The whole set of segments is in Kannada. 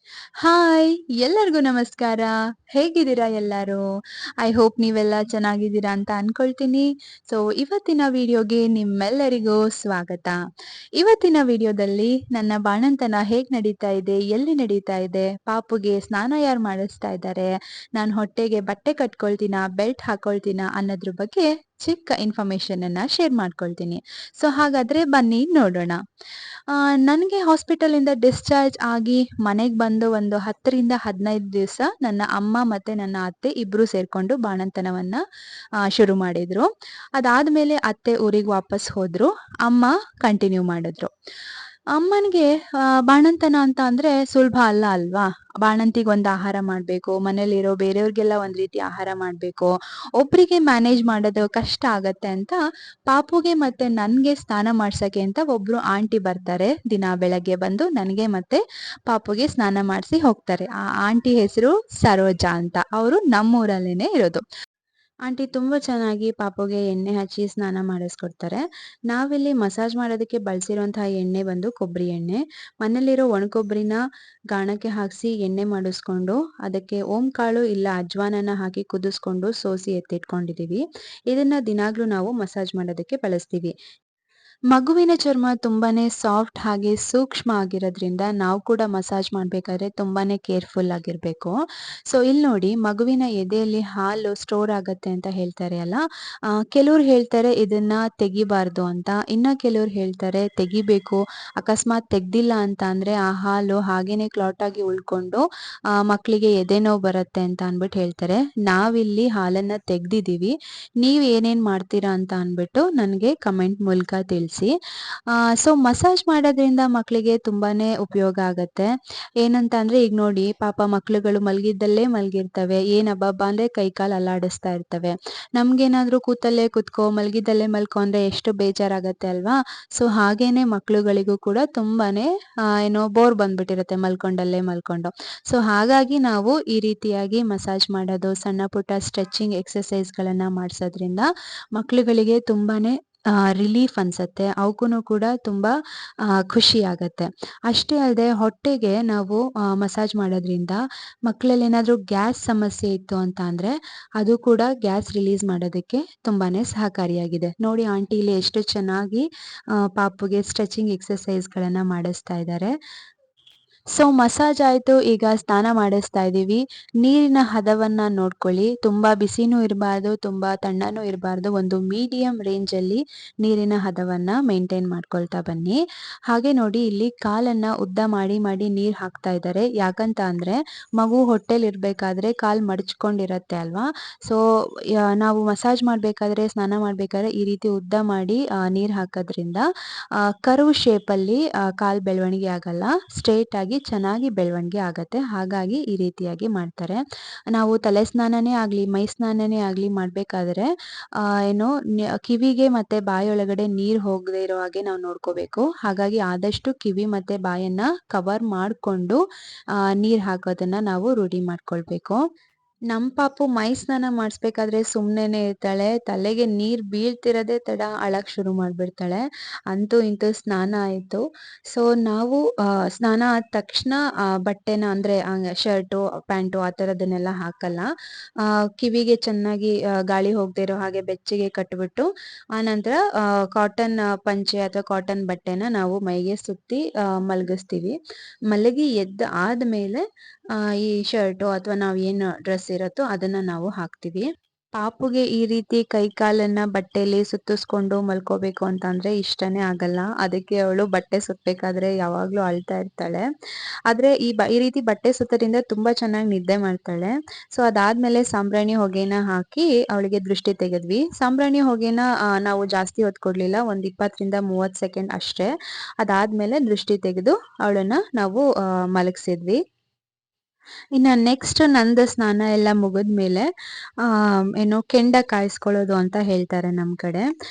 ಹಾಯ್! ಎಲ್ಲರಿಗೂ ನಮಸ್ಕಾರ. ಹೇಗಿದ್ದೀರಾ ಎಲ್ಲರೂ? ಐ ಹೋಪ್ ನೀವೆಲ್ಲ ಚೆನ್ನಾಗಿದ್ದೀರಾ ಅಂತ ಅನ್ಕೊಳ್ತೀನಿ. ಸೊ, ಇವತ್ತಿನ ವಿಡಿಯೋಗೆ ನಿಮ್ಮೆಲ್ಲರಿಗೂ ಸ್ವಾಗತ. ಇವತ್ತಿನ ವಿಡಿಯೋದಲ್ಲಿ ನನ್ನ ಬಾಣಂತನ ಹೇಗ್ ನಡೀತಾ ಇದೆ? ಎಲ್ಲಿ ನಡೀತಾ ಇದೆ? ಪಾಪುಗೆ ಸ್ನಾನ ಯಾರು ಮಾಡಿಸ್ತಾ ಇದ್ದಾರೆ? ನಾನು ಹೊಟ್ಟೆಗೆ ಬಟ್ಟೆ ಕಟ್ಕೊಳ್ತೀನಾ? ಬೆಲ್ಟ್ ಹಾಕೊಳ್ತೀನಾ? ಅನ್ನೋದ್ರ ಬಗ್ಗೆ ಚಿಕ್ಕ ಇನ್ಫಾರ್ಮೇಷನ್ ಅನ್ನ ಶೇರ್ ಮಾಡ್ಕೊಳ್ತೀನಿ. ಸೊ, ಹಾಗಾದ್ರೆ ಬನ್ನಿ ನೋಡೋಣ. ನನಗೆ ಹಾಸ್ಪಿಟಲಿಂದ ಡಿಸ್ಚಾರ್ಜ್ ಆಗಿ ಮನೆಗೆ ಬಂದು ಒಂದು 10 ರಿಂದ 15 ದಿವಸ ನನ್ನ ಅಮ್ಮ ಮತ್ತೆ ನನ್ನ ಅತ್ತೆ ಇಬ್ರು ಸೇರ್ಕೊಂಡು ಬಾಣಂತನವನ್ನ ಶುರು ಮಾಡಿದ್ರು. ಅದಾದ್ಮೇಲೆ ಅತ್ತೆ ಊರಿಗೆ ವಾಪಸ್ ಹೋದ್ರು. ಅಮ್ಮ ಕಂಟಿನ್ಯೂ ಮಾಡಿದ್ರು. ಅಮ್ಮನಿಗೆ ಬಾಣಂತನ ಅಂತ ಅಂದ್ರೆ ಸುಲಭ ಅಲ್ಲ ಅಲ್ವಾ? ಬಾಣಂತಿಗೊಂದು ಆಹಾರ ಮಾಡ್ಬೇಕು, ಮನೇಲಿರೋ ಬೇರೆಯವ್ರಿಗೆಲ್ಲ ಒಂದ್ ರೀತಿ ಆಹಾರ ಮಾಡ್ಬೇಕು. ಒಬ್ರಿಗೆ ಮ್ಯಾನೇಜ್ ಮಾಡೋದು ಕಷ್ಟ ಆಗತ್ತೆ ಅಂತ ಪಾಪುಗೆ ಮತ್ತೆ ನನ್ಗೆ ಸ್ನಾನ ಮಾಡ್ಸಕ್ಕೆ ಅಂತ ಒಬ್ರು ಆಂಟಿ ಬರ್ತಾರೆ. ದಿನ ಬೆಳಗ್ಗೆ ಬಂದು ನನ್ಗೆ ಮತ್ತೆ ಪಾಪುಗೆ ಸ್ನಾನ ಮಾಡ್ಸಿ ಹೋಗ್ತಾರೆ. ಆ ಆಂಟಿ ಹೆಸರು ಸರೋಜಾ ಅಂತ. ಅವರು ನಮ್ಮೂರಲ್ಲೇನೆ ಇರೋದು. ಆಂಟಿ ತುಂಬಾ ಚೆನ್ನಾಗಿ ಪಾಪುಗೆ ಎಣ್ಣೆ ಹಚ್ಚಿ ಸ್ನಾನ ಮಾಡಿಸ್ಕೊಡ್ತಾರೆ. ನಾವಿಲ್ಲಿ ಮಸಾಜ್ ಮಾಡೋದಕ್ಕೆ ಬಳಸಿರುವಂತಹ ಎಣ್ಣೆ ಬಂದು ಕೊಬ್ಬರಿ ಎಣ್ಣೆ. ಮನೇಲಿರೋ ಒಣ ಕೊಬ್ಬರಿನ ಗಾಣಕ್ಕೆ ಹಾಕ್ಸಿ ಎಣ್ಣೆ ಮಾಡಿಸ್ಕೊಂಡು, ಅದಕ್ಕೆ ಓಂಕಾಳು ಇಲ್ಲ ಅಜ್ವಾನನ ಹಾಕಿ ಕುದಿಸ್ಕೊಂಡು ಸೋಸಿ ಎತ್ತಿಟ್ಕೊಂಡಿದೀವಿ. ಇದನ್ನ ದಿನಾಗ್ಲೂ ನಾವು ಮಸಾಜ್ ಮಾಡೋದಕ್ಕೆ ಬಳಸ್ತೀವಿ. ಮಗುವಿನ ಚರ್ಮ ತುಂಬಾನೇ ಸಾಫ್ಟ್ ಹಾಗೆ ಸೂಕ್ಷ್ಮ ಆಗಿರೋದ್ರಿಂದ ನಾವು ಕೂಡ ಮಸಾಜ್ ಮಾಡ್ಬೇಕಾದ್ರೆ ತುಂಬಾನೇ ಕೇರ್‌ಫುಲ್ ಆಗಿರ್ಬೇಕು. ಸೊ ಇಲ್ಲಿ ನೋಡಿ ಮಗುವಿನ ಎದೆಯಲ್ಲಿ ಹಾಲು ಸ್ಟೋರ್ ಆಗತ್ತೆ ಅಂತ ಹೇಳ್ತಾರೆ ಅಲ್ಲ. ಕೆಲವ್ರು ಹೇಳ್ತಾರೆ ಇದನ್ನ ತೆಗಿಬಾರ್ದು ಅಂತ. ಇನ್ನ ಕೆಲವ್ರು ಹೇಳ್ತಾರೆ ತೆಗಿಬೇಕು. ಅಕಸ್ಮಾತ್ ತೆಗ್ದಿಲ್ಲ ಅಂತ ಅಂದ್ರೆ ಆ ಹಾಲು ಹಾಗೇನೆ ಕ್ಲಾಟ್ ಆಗಿ ಉಳ್ಕೊಂಡು ಮಕ್ಳಿಗೆ ಎದೆ ನೋವು ಬರುತ್ತೆ ಅಂತ ಅನ್ಬಿಟ್ಟು ಹೇಳ್ತಾರೆ. ನಾವಿಲ್ಲಿ ಹಾಲನ್ನ ತೆಗ್ದಿದೀವಿ. ನೀವ್ ಏನೇನ್ ಮಾಡ್ತೀರಾ ಅಂತ ಅನ್ಬಿಟ್ಟು ನನ್ಗೆ ಕಮೆಂಟ್ ಮೂಲಕ ತಿಳಿಸಿ. ಸೊ ಮಸಾಜ್ ಮಾಡೋದ್ರಿಂದ ಮಕ್ಳಿಗೆ ತುಂಬಾನೇ ಉಪಯೋಗ ಆಗತ್ತೆ. ಏನಂತ ಅಂದ್ರೆ ಈಗ ನೋಡಿ ಪಾಪ ಮಕ್ಳುಗಳು ಮಲಗಿದ್ದಲ್ಲೇ ಮಲಗಿರ್ತವೆ. ಏನ್ ಅಬ್ಬಬ್ಬಾ ಅಂದ್ರೆ ಕೈ ಕಾಲು ಅಲ್ಲಾಡಿಸ್ತಾ ಇರ್ತವೆ. ನಮ್ಗೇನಾದ್ರೂ ಕೂತಲ್ಲೇ ಕುತ್ಕೋ, ಮಲಗಿದ್ದಲ್ಲೇ ಮಲ್ಕೊ ಅಂದ್ರೆ ಎಷ್ಟು ಬೇಜಾರಾಗತ್ತೆ ಅಲ್ವಾ? ಸೊ ಹಾಗೇನೆ ಮಕ್ಳುಗಳಿಗೂ ಕೂಡ ತುಂಬಾನೇ ಏನೋ ಬೋರ್ ಬಂದ್ಬಿಟ್ಟಿರುತ್ತೆ ಮಲ್ಕೊಂಡಲ್ಲೇ ಮಲ್ಕೊಂಡು. ಸೊ ಹಾಗಾಗಿ ನಾವು ಈ ರೀತಿಯಾಗಿ ಮಸಾಜ್ ಮಾಡೋದು, ಸಣ್ಣ ಪುಟ್ಟ ಸ್ಟ್ರೆಚಿಂಗ್ ಎಕ್ಸರ್ಸೈಸ್‌ಗಳನ್ನ ಮಾಡ್ಸೋದ್ರಿಂದ ಮಕ್ಳುಗಳಿಗೆ ತುಂಬಾನೇ ರಿಲೀಫ್ ಅನ್ಸತ್ತೆ. ಅವಕ್ಕೂನು ಕೂಡ ತುಂಬಾ ಖುಷಿ ಆಗತ್ತೆ. ಅಷ್ಟೇ ಅಲ್ದೆ ಹೊಟ್ಟೆಗೆ ನಾವು ಮಸಾಜ್ ಮಾಡೋದ್ರಿಂದ ಮಕ್ಳಲ್ಲಿ ಏನಾದ್ರೂ ಗ್ಯಾಸ್ ಸಮಸ್ಯೆ ಇತ್ತು ಅಂತ ಅಂದ್ರೆ ಅದು ಕೂಡ ಗ್ಯಾಸ್ ರಿಲೀಸ್ ಮಾಡೋದಕ್ಕೆ ತುಂಬಾನೇ ಸಹಕಾರಿಯಾಗಿದೆ. ನೋಡಿ ಆಂಟಿ ಇಲ್ಲಿ ಎಷ್ಟು ಚೆನ್ನಾಗಿ ಪಾಪುಗೆ ಸ್ಟ್ರೆಚಿಂಗ್ ಎಕ್ಸರ್ಸೈಸ್‌ಗಳನ್ನ ಮಾಡಿಸ್ತಾ ಇದ್ದಾರೆ. ಸೊ ಮಸಾಜ್ ಆಯ್ತು. ಈಗ ಸ್ನಾನ ಮಾಡಿಸ್ತಾ ಇದೀವಿ. ನೀರಿನ ಹದವನ್ನ ನೋಡ್ಕೊಳ್ಳಿ. ತುಂಬಾ ಬಿಸಿನೂ ಇರಬಾರ್ದು, ತುಂಬಾ ತಣ್ಣನೂ ಇರಬಾರ್ದು. ಒಂದು ಮೀಡಿಯಂ ರೇಂಜ್ ಅಲ್ಲಿ ನೀರಿನ ಹದವನ್ನ ಮೇಂಟೈನ್ ಮಾಡ್ಕೊಳ್ತಾ ಬನ್ನಿ. ಹಾಗೆ ನೋಡಿ ಇಲ್ಲಿ ಕಾಲನ್ನ ಉದ್ದ ಮಾಡಿ ಮಾಡಿ ನೀರ್ ಹಾಕ್ತಾ ಇದ್ದಾರೆ. ಯಾಕಂತ ಅಂದ್ರೆ ಮಗು ಹೊಟ್ಟೆಲ್ ಇರ್ಬೇಕಾದ್ರೆ ಕಾಲ್ ಮಡಚ್ಕೊಂಡಿರತ್ತೆ ಅಲ್ವಾ? ಸೊ ನಾವು ಮಸಾಜ್ ಮಾಡ್ಬೇಕಾದ್ರೆ, ಸ್ನಾನ ಮಾಡ್ಬೇಕಾದ್ರೆ ಈ ರೀತಿ ಉದ್ದ ಮಾಡಿ ನೀರ್ ಹಾಕೋದ್ರಿಂದ ಕರ್ವ್ ಶೇಪ್ ಅಲ್ಲಿ ಕಾಲ್ ಬೆಳವಣಿಗೆ ಆಗಲ್ಲ. ಸ್ಟ್ರೇಟ್ ಆಗಿ ಚೆನ್ನಾಗಿ ಬೆಳವಣಿಗೆ ಆಗತ್ತೆ. ಹಾಗಾಗಿ ಈ ರೀತಿಯಾಗಿ ಮಾಡ್ತಾರೆ. ನಾವು ತಲೆ ಸ್ನಾನನೇ ಆಗ್ಲಿ, ಮೈ ಸ್ನಾನನೇ ಆಗ್ಲಿ ಮಾಡ್ಬೇಕಾದ್ರೆ ಏನು ಕಿವಿಗೆ ಮತ್ತೆ ಬಾಯೊಳಗಡೆ ನೀರ್ ಹೋಗದೆ ಇರೋ ಹಾಗೆ ನಾವು ನೋಡ್ಕೋಬೇಕು. ಹಾಗಾಗಿ ಆದಷ್ಟು ಕಿವಿ ಮತ್ತೆ ಬಾಯನ್ನ ಕವರ್ ಮಾಡ್ಕೊಂಡು ನೀರ್ ಹಾಕೋದನ್ನ ನಾವು ರೂಢಿ ಮಾಡ್ಕೊಳ್ಬೇಕು. ನಮ್ ಪಾಪು ಮೈ ಸ್ನಾನ ಮಾಡಿಸ್ಬೇಕಾದ್ರೆ ಸುಮ್ನೆನೆ ಇರ್ತಾಳೆ. ತಲೆಗೆ ನೀರ್ ಬೀಳ್ತಿರೋದೇ ತಡ ಅಳಕ್ ಶುರು ಮಾಡ್ಬಿಡ್ತಾಳೆ. ಅಂತೂ ಇಂತೂ ಸ್ನಾನ ಆಯ್ತು. ಸೊ ನಾವು ಸ್ನಾನ ಆದ ತಕ್ಷಣ ಬಟ್ಟೆನ ಅಂದ್ರೆ ಶರ್ಟು, ಪ್ಯಾಂಟು ಆ ಥರದನ್ನೆಲ್ಲ ಹಾಕಲ್ಲ. ಕಿವಿಗೆ ಚೆನ್ನಾಗಿ ಗಾಳಿ ಹೋಗದೆ ಇರೋ ಹಾಗೆ ಬೆಚ್ಚಗೆ ಕಟ್ಬಿಟ್ಟು ಆನಂತರ ಕಾಟನ್ ಪಂಚೆ ಅಥವಾ ಕಾಟನ್ ಬಟ್ಟೆನ ನಾವು ಮೈಗೆ ಸುತ್ತಿ ಮಲಗಿಸ್ತೀವಿ. ಮಲಗಿ ಎದ್ದ ಆದ್ಮೇಲೆ ಈ ಶರ್ಟು ಅಥವಾ ನಾವ್ ಏನು ಡ್ರೆಸ್ ಇರತ್ತೋ ಅದನ್ನ ನಾವು ಹಾಕ್ತೀವಿ. ಪಾಪುಗೆ ಈ ರೀತಿ ಕೈ ಕಾಲನ್ನ ಬಟ್ಟೆಲಿ ಸುತ್ತಿಸ್ಕೊಂಡು ಮಲ್ಕೋಬೇಕು ಅಂತ ಅಂದ್ರೆ ಇಷ್ಟನೇ ಆಗಲ್ಲ. ಅದಕ್ಕೆ ಅವಳು ಬಟ್ಟೆ ಸುತ್ಬೇಕಾದ್ರೆ ಯಾವಾಗ್ಲೂ ಅಳ್ತಾ ಇರ್ತಾಳೆ. ಆದ್ರೆ ಈ ರೀತಿ ಬಟ್ಟೆ ಸುತ್ತೋದ್ರಿಂದ ತುಂಬಾ ಚೆನ್ನಾಗಿ ನಿದ್ದೆ ಮಾಡ್ತಾಳೆ. ಸೊ ಅದಾದ್ಮೇಲೆ ಸಾಂಬ್ರಾಣಿ ಹೊಗೆನ ಹಾಕಿ ಅವಳಿಗೆ ದೃಷ್ಟಿ ತೆಗೆದ್ವಿ. ಸಾಂಬ್ರಾಣಿ ಹೊಗೆನ ನಾವು ಜಾಸ್ತಿ ಹೊತ್ತು ಕೊಡ್ಲಿಲ್ಲ. ಒಂದ್ 20 ರಿಂದ 30 ಸೆಕೆಂಡ್ ಅಷ್ಟೇ. ಅದಾದ್ಮೇಲೆ ದೃಷ್ಟಿ ತೆಗೆದು ಅವಳನ್ನ ನಾವು ಮಲಗ್ಸಿದ್ವಿ. ಇನ್ನ ನೆಕ್ಸ್ಟ್ ನಂದು ಸ್ನಾನ ಎಲ್ಲ ಮುಗಿದ್ಮೇಲೆ ಏನು ಕೆಂಡ ಕಾಯಿಸ್ಕೊಳ್ಳೋದು ಅಂತ ಹೇಳ್ತಾರೆ ನಮ್ಮ ಕಡೆ.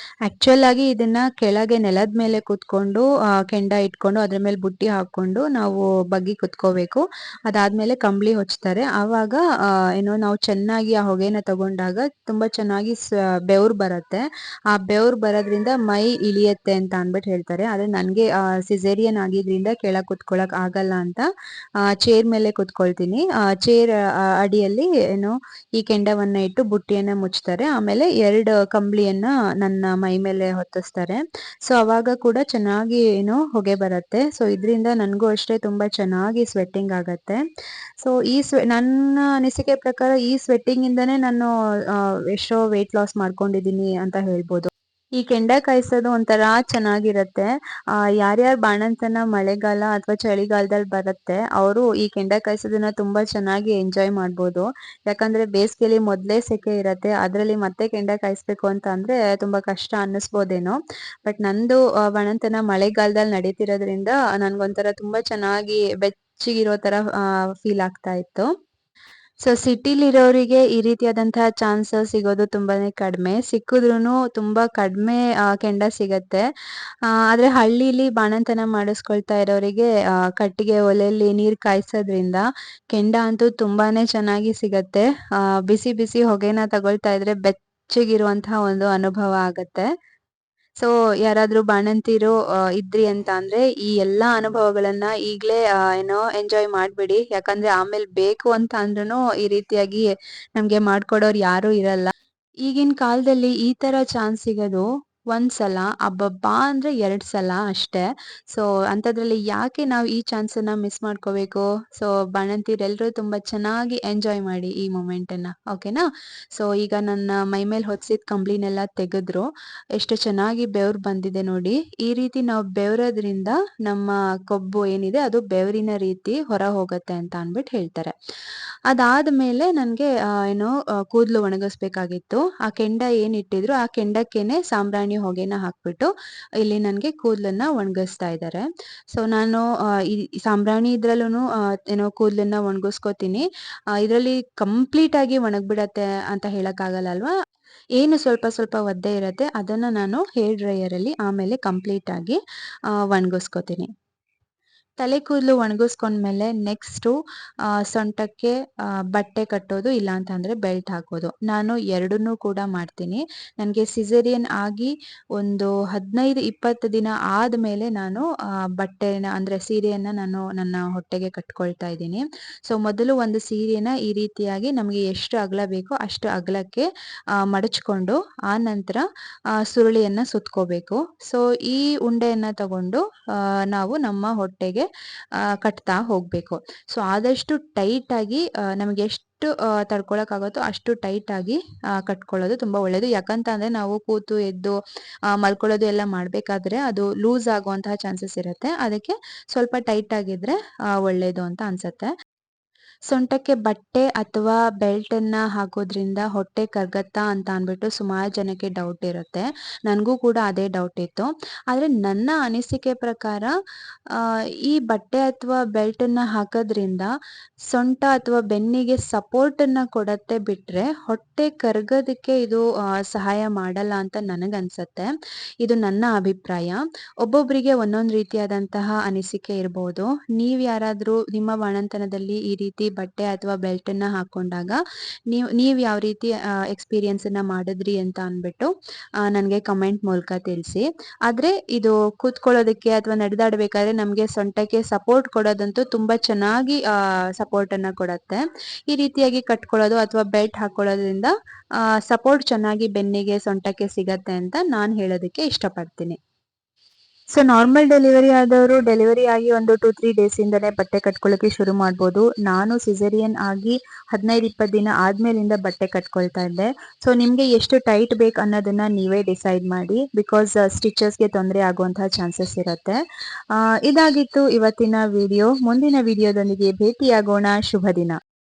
ಆಕ್ಚುಲ್ ಆಗಿ ಇದನ್ನ ಕೆಳಗೆ ನೆಲದ ಮೇಲೆ ಕೂತ್ಕೊಂಡು ಕೆಂಡ ಇಟ್ಕೊಂಡು ಅದ್ರ ಮೇಲೆ ಬುಟ್ಟಿ ಹಾಕೊಂಡು ನಾವು ಬಗ್ಗಿ ಕುತ್ಕೋಬೇಕು. ಅದಾದ್ಮೇಲೆ ಕಂಬಳಿ ಹೊಚ್ತಾರೆ. ಆವಾಗ ಏನು ನಾವು ಚೆನ್ನಾಗಿ ಆ ಹೊಗೆನ ತಗೊಂಡಾಗ ತುಂಬಾ ಚೆನ್ನಾಗಿ ಬೆವ್ರು ಬರತ್ತೆ. ಆ ಬೆವ್ರು ಬರೋದ್ರಿಂದ ಮೈ ಇಳಿಯತ್ತೆ ಅಂತ ಅಂದ್ಬಿಟ್ಟು ಹೇಳ್ತಾರೆ. ಆದ್ರೆ ನನ್ಗೆ ಸಿಸೇರಿಯನ್ ಆಗಿದ್ರಿಂದ ಕೆಳಗ್ ಕುತ್ಕೊಳಕ್ ಆಗಲ್ಲ ಅಂತ ಚೇರ್ ಮೇಲೆ ಕುತ್ಕೊಳ್ತೀನಿ. ಚೇರ್ ಅಡಿಯಲ್ಲಿ ಏನು ಈ ಕೆಂಡವನ್ನ ಇಟ್ಟು ಬುಟ್ಟಿಯನ್ನ ಮುಚ್ತಾರೆ. ಆಮೇಲೆ 2 ಕಂಬ್ಳಿಯನ್ನ ನನ್ನ ಮೈ ಮೇಲೆ ಹೊತ್ತಿಸ್ತಾರೆ. ಸೊ ಅವಾಗ ಕೂಡ ಚೆನ್ನಾಗಿ ಏನು ಹೊಗೆ ಬರುತ್ತೆ. ಸೊ ಇದ್ರಿಂದ ನನ್ಗೂ ಅಷ್ಟೇ ತುಂಬಾ ಚೆನ್ನಾಗಿ ಸ್ವೆಟ್ಟಿಂಗ್ ಆಗತ್ತೆ. ಸೊ ನನ್ನ ಅನಿಸಿಕೆ ಪ್ರಕಾರ ಈ ಸ್ವೆಟ್ಟಿಂಗ್ ಇಂದಾನೇ ನಾನು ಎಷ್ಟೋ ವೆಯ್ಟ್ ಲಾಸ್ ಮಾಡ್ಕೊಂಡಿದೀನಿ ಅಂತ ಹೇಳ್ಬೋದು. ಈ ಕೆಂಡ ಕಾಯಿಸೋದು ಒಂಥರ ಚೆನ್ನಾಗಿರತ್ತೆ. ಯಾರ್ಯಾರ್ ಬಾಣಂತನ ಮಳೆಗಾಲ ಅಥವಾ ಚಳಿಗಾಲದಲ್ಲಿ ಬರುತ್ತೆ ಅವರು ಈ ಕೆಂಡ ಕಾಯಿಸೋದನ್ನ ತುಂಬಾ ಚೆನ್ನಾಗಿ ಎಂಜಾಯ್ ಮಾಡ್ಬೋದು. ಯಾಕಂದ್ರೆ ಬೇಸಿಗೆಲಿ ಮೊದ್ಲೇ ಸೆಕೆ ಇರತ್ತೆ. ಅದ್ರಲ್ಲಿ ಮತ್ತೆ ಕೆಂಡ ಕಾಯಿಸ್ಬೇಕು ಅಂತ ಅಂದ್ರೆ ತುಂಬಾ ಕಷ್ಟ ಅನ್ನಿಸ್ಬೋದೇನೋ. ಬಟ್ ನಂದು ಬಾಣಂತನ ಮಳೆಗಾಲದಲ್ಲಿ ನಡೀತಿರೋದ್ರಿಂದ ನನ್ಗೊಂಥರ ತುಂಬಾ ಚೆನ್ನಾಗಿ ಬೆಚ್ಚಗಿರೋ ತರ ಫೀಲ್ ಆಗ್ತಾ ಇತ್ತು. ಸೊ ಸಿಟಿಲಿರೋರಿಗೆ ಈ ರೀತಿಯಾದಂತಹ ಚಾನ್ಸಸ್ ಸಿಗೋದು ತುಂಬಾನೇ ಕಡಿಮೆ. ಸಿಕ್ಕಿದ್ರುನು ತುಂಬಾ ಕಡಿಮೆ ಕೆಂಡ ಸಿಗತ್ತೆ. ಆದ್ರೆ ಹಳ್ಳೀಲಿ ಬಾಣಂತನ ಮಾಡಿಸ್ಕೊಳ್ತಾ ಇರೋರಿಗೆ ಕಟ್ಟಿಗೆ ಒಲೆಯಲ್ಲಿ ನೀರ್ ಕಾಯ್ಸೋದ್ರಿಂದ ಕೆಂಡ ಅಂತೂ ತುಂಬಾನೇ ಚೆನ್ನಾಗಿ ಸಿಗತ್ತೆ. ಬಿಸಿ ಬಿಸಿ ಹೊಗೆನ ತಗೊಳ್ತಾ ಇದ್ರೆ ಬೆಚ್ಚಗಿರುವಂತಹ ಒಂದು ಅನುಭವ ಆಗತ್ತೆ. ಸೊ ಯಾರಾದ್ರೂ ಬಾಣಂತಿರು ಇದ್ರಿ ಅಂತ ಅಂದ್ರೆ ಈ ಎಲ್ಲಾ ಅನುಭವಗಳನ್ನ ಈಗ್ಲೇ ಏನೋ ಎಂಜಾಯ್ ಮಾಡ್ಬಿಡಿ. ಯಾಕಂದ್ರೆ ಆಮೇಲ್ ಬೇಕು ಅಂತ ಅಂದ್ರುನು ಈ ರೀತಿಯಾಗಿ ನಮ್ಗೆ ಮಾಡ್ಕೊಡೋರ್ ಯಾರು ಇರಲ್ಲ. ಈಗಿನ ಕಾಲದಲ್ಲಿ ಈ ತರ ಚಾನ್ಸ್ ಸಿಗೋದು ಒಂದ್ ಸಲ, ಅಬ್ಬಬ್ಬಾ ಅಂದ್ರೆ 2 ಸಲ ಅಷ್ಟೇ. ಸೊ ಅಂಥದ್ರಲ್ಲಿ ಯಾಕೆ ನಾವು ಈ ಚಾನ್ಸನ್ನ ಮಿಸ್ ಮಾಡ್ಕೋಬೇಕು? ಸೊ ಬಾಣಂತಿಯರೆಲ್ಲರೂ ತುಂಬಾ ಚೆನ್ನಾಗಿ ಎಂಜಾಯ್ ಮಾಡಿ ಈ ಮೊಮೆಂಟನ್ನ. ಓಕೆನಾ? ಸೊ ಈಗ ನನ್ನ ಮೈಮೇಲ್ ಹೊದ್ಸಿದ ಕಂಬ್ಳಿನೆಲ್ಲ ತೆಗೆದ್ರು. ಎಷ್ಟು ಚೆನ್ನಾಗಿ ಬೆವ್ರು ಬಂದಿದೆ ನೋಡಿ. ಈ ರೀತಿ ನಾವು ಬೆವರೋದ್ರಿಂದ ನಮ್ಮ ಕೊಬ್ಬು ಏನಿದೆ ಅದು ಬೆವರಿನ ರೀತಿ ಹೊರ ಹೋಗುತ್ತೆ ಅಂತ ಅಂದ್ಬಿಟ್ಟು ಹೇಳ್ತಾರೆ. ಅದಾದ್ಮೇಲೆ ನನ್ಗೆ ಏನು ಕೂದಲು ಒಣಗಿಸ್ಬೇಕಾಗಿತ್ತು. ಆ ಕೆಂಡ ಏನ್ ಇಟ್ಟಿದ್ರು ಆ ಕೆಂಡಕ್ಕೇನೆ ಸಾಂಬ್ರಾಣಿ ಹೊಗೆನ ಹಾಕ್ಬಿಟ್ಟು ಇಲ್ಲಿ ನನ್ಗೆ ಕೂದಲನ್ನ ಒಣಗಿಸ್ತಾ ಇದ್ದಾರೆ. ಸೊ ನಾನು ಈ ಸಾಂಬ್ರಾಣಿ ಇದ್ರಲ್ಲೂನು ಏನೋ ಕೂದಲನ್ನ ಒಣಗಿಸ್ಕೋತೀನಿ. ಇದ್ರಲ್ಲಿ ಕಂಪ್ಲೀಟ್ ಆಗಿ ಒಣಗ್ಬಿಡತ್ತೆ ಅಂತ ಹೇಳಕ್ಕಾಗಲ್ಲ ಅಲ್ವಾ? ಏನು ಸ್ವಲ್ಪ ಸ್ವಲ್ಪ ಒದ್ದೆ ಇರತ್ತೆ ಅದನ್ನ ನಾನು ಹೇರ್ ಡ್ರೈಯರ್ ಅಲ್ಲಿ ಆಮೇಲೆ ಕಂಪ್ಲೀಟ್ ಆಗಿ ಒಣಗಿಸ್ಕೋತೀನಿ. ತಲೆ ಕೂದಲು ಒಣಗಿಸ್ಕೊಂಡ್ಮೇಲೆ ನೆಕ್ಸ್ಟು ಸೊಂಟಕ್ಕೆ ಬಟ್ಟೆ ಕಟ್ಟೋದು, ಇಲ್ಲ ಅಂತಂದ್ರೆ ಬೆಲ್ಟ್ ಹಾಕೋದು. ನಾನು ಎರಡನ್ನೂ ಕೂಡ ಮಾಡ್ತೀನಿ. ನನಗೆ ಸಿಸೇರಿಯನ್ ಆಗಿ ಒಂದು 15-20 ದಿನ ಆದ್ಮೇಲೆ ನಾನು ಬಟ್ಟೆನ ಅಂದ್ರೆ ಸೀರೆಯನ್ನ ನಾನು ನನ್ನ ಹೊಟ್ಟೆಗೆ ಕಟ್ಕೊಳ್ತಾ ಇದ್ದೀನಿ. ಸೊ ಮೊದಲು ಒಂದು ಸೀರೆನ ಈ ರೀತಿಯಾಗಿ ನಮಗೆ ಎಷ್ಟು ಅಗಲ ಬೇಕೋ ಅಷ್ಟು ಅಗಲಕ್ಕೆ ಮಡಚ್ಕೊಂಡು ಆ ನಂತರ ಸುರುಳಿಯನ್ನ ಸುತ್ಕೋಬೇಕು. ಸೊ ಈ ಉಂಡೆಯನ್ನ ತಗೊಂಡು ನಾವು ನಮ್ಮ ಹೊಟ್ಟೆಗೆ ಕಟ್ತಾ ಹೋಗ್ಬೇಕು. ಸೊ ಆದಷ್ಟು ಟೈಟ್ ಆಗಿ ನಮಗೆ ಎಷ್ಟು ತಡ್ಕೊಳಕ್ಕಾಗುತ್ತೋ ಅಷ್ಟು ಟೈಟ್ ಆಗಿ ಕಟ್ಕೊಳ್ಳೋದು ತುಂಬಾ ಒಳ್ಳೇದು. ಯಾಕಂತ ಅಂದ್ರೆ ನಾವು ಕೂತು ಎದ್ದು ಮಲ್ಕೊಳ್ಳೋದು ಎಲ್ಲ ಮಾಡ್ಬೇಕಾದ್ರೆ ಅದು ಲೂಸ್ ಆಗುವಂತಹ ಚಾನ್ಸಸ್ ಇರುತ್ತೆ. ಅದಕ್ಕೆ ಸ್ವಲ್ಪ ಟೈಟ್ ಆಗಿದ್ರೆ ಒಳ್ಳೇದು ಅಂತ ಅನ್ಸತ್ತೆ. ಸೊಂಟಕ್ಕೆ ಬಟ್ಟೆ ಅಥವಾ ಬೆಲ್ಟ್ ಅನ್ನ ಹಾಕೋದ್ರಿಂದ ಹೊಟ್ಟೆ ಕರ್ಗತ್ತಾ ಅಂತ ಅಂದ್ಬಿಟ್ಟು ಸುಮಾರು ಜನಕ್ಕೆ ಡೌಟ್ ಇರುತ್ತೆ. ನನಗೂ ಕೂಡ ಅದೇ ಡೌಟ್ ಇತ್ತು. ಆದ್ರೆ ನನ್ನ ಅನಿಸಿಕೆ ಪ್ರಕಾರ ಈ ಬಟ್ಟೆ ಅಥವಾ ಬೆಲ್ಟ್ ಅನ್ನ ಹಾಕೋದ್ರಿಂದ ಸೊಂಟ ಅಥವಾ ಬೆನ್ನಿಗೆ ಸಪೋರ್ಟ್ ಅನ್ನ ಕೊಡತ್ತೆ ಬಿಟ್ರೆ ಹೊಟ್ಟೆ ಕರ್ಗೋದಕ್ಕೆ ಇದು ಸಹಾಯ ಮಾಡಲ್ಲ ಅಂತ ನನಗನ್ಸತ್ತೆ. ಇದು ನನ್ನ ಅಭಿಪ್ರಾಯ. ಒಬ್ಬೊಬ್ಬರಿಗೆ ಒಂದೊಂದು ರೀತಿಯಾದಂತಹ ಅನಿಸಿಕೆ ಇರಬಹುದು. ನೀವ್ ಯಾರಾದ್ರೂ ನಿಮ್ಮ ಬಾಣಂತನದಲ್ಲಿ ಈ ರೀತಿ ಬಟ್ಟೆ ಅಥವಾ ಬೆಲ್ಟ್ ಅನ್ನ ಹಾಕೊಂಡಾಗ ನೀವ್ ಯಾವ ರೀತಿ ಎಕ್ಸ್ಪೀರಿಯನ್ಸ್ ಅನ್ನ ಮಾಡಿದ್ರಿ ಅಂತ ಅಂದ್ಬಿಟ್ಟು ನನ್ಗೆ ಕಮೆಂಟ್ ಮೂಲಕ ತಿಳಿಸಿ. ಆದ್ರೆ ಇದು ಕೂತ್ಕೊಳ್ಳೋದಕ್ಕೆ ಅಥವಾ ನಡೆದಾಡ್ಬೇಕಾದ್ರೆ ನಮ್ಗೆ ಸೊಂಟಕ್ಕೆ ಸಪೋರ್ಟ್ ಕೊಡೋದಂತೂ ತುಂಬಾ ಚೆನ್ನಾಗಿ ಸಪೋರ್ಟ್ ಅನ್ನ ಕೊಡತ್ತೆ. ಈ ರೀತಿಯಾಗಿ ಕಟ್ಕೊಳ್ಳೋದು ಅಥವಾ ಬೆಲ್ಟ್ ಹಾಕೊಳ್ಳೋದ್ರಿಂದ ಸಪೋರ್ಟ್ ಚೆನ್ನಾಗಿ ಬೆನ್ನಿಗೆ ಸೊಂಟಕ್ಕೆ ಸಿಗತ್ತೆ ಅಂತ ನಾನ್ ಹೇಳೋದಕ್ಕೆ ಇಷ್ಟಪಡ್ತೀನಿ. ಸೊ ನಾರ್ಮಲ್ ಡೆಲಿವರಿ ಆದವರು ಡೆಲಿವರಿ ಆಗಿ ಒಂದು 2-3 ಡೇಸ್ ಇಂದನೇ ಬಟ್ಟೆ ಕಟ್ಕೊಳ್ಳೋಕೆ ಶುರು ಮಾಡ್ಬೋದು. ನಾನು ಸಿಸೇರಿಯನ್ ಆಗಿ 15-20 ದಿನ ಆದ್ಮೇಲಿಂದ ಬಟ್ಟೆ ಕಟ್ಕೊಳ್ತಾ ಇದ್ದೆ. ಸೊ ನಿಮ್ಗೆ ಎಷ್ಟು ಟೈಟ್ ಬೇಕು ಅನ್ನೋದನ್ನ ನೀವೇ ಡಿಸೈಡ್ ಮಾಡಿ. ಬಿಕಾಸ್ ಸ್ಟಿಚಸ್ಗೆ ತೊಂದರೆ ಆಗುವಂತಹ ಚಾನ್ಸಸ್ ಇರುತ್ತೆ. ಇದಾಗಿತ್ತು ಇವತ್ತಿನ ವಿಡಿಯೋ. ಮುಂದಿನ ವಿಡಿಯೋದೊಂದಿಗೆ ಭೇಟಿಯಾಗೋಣ. ಶುಭ ದಿನ.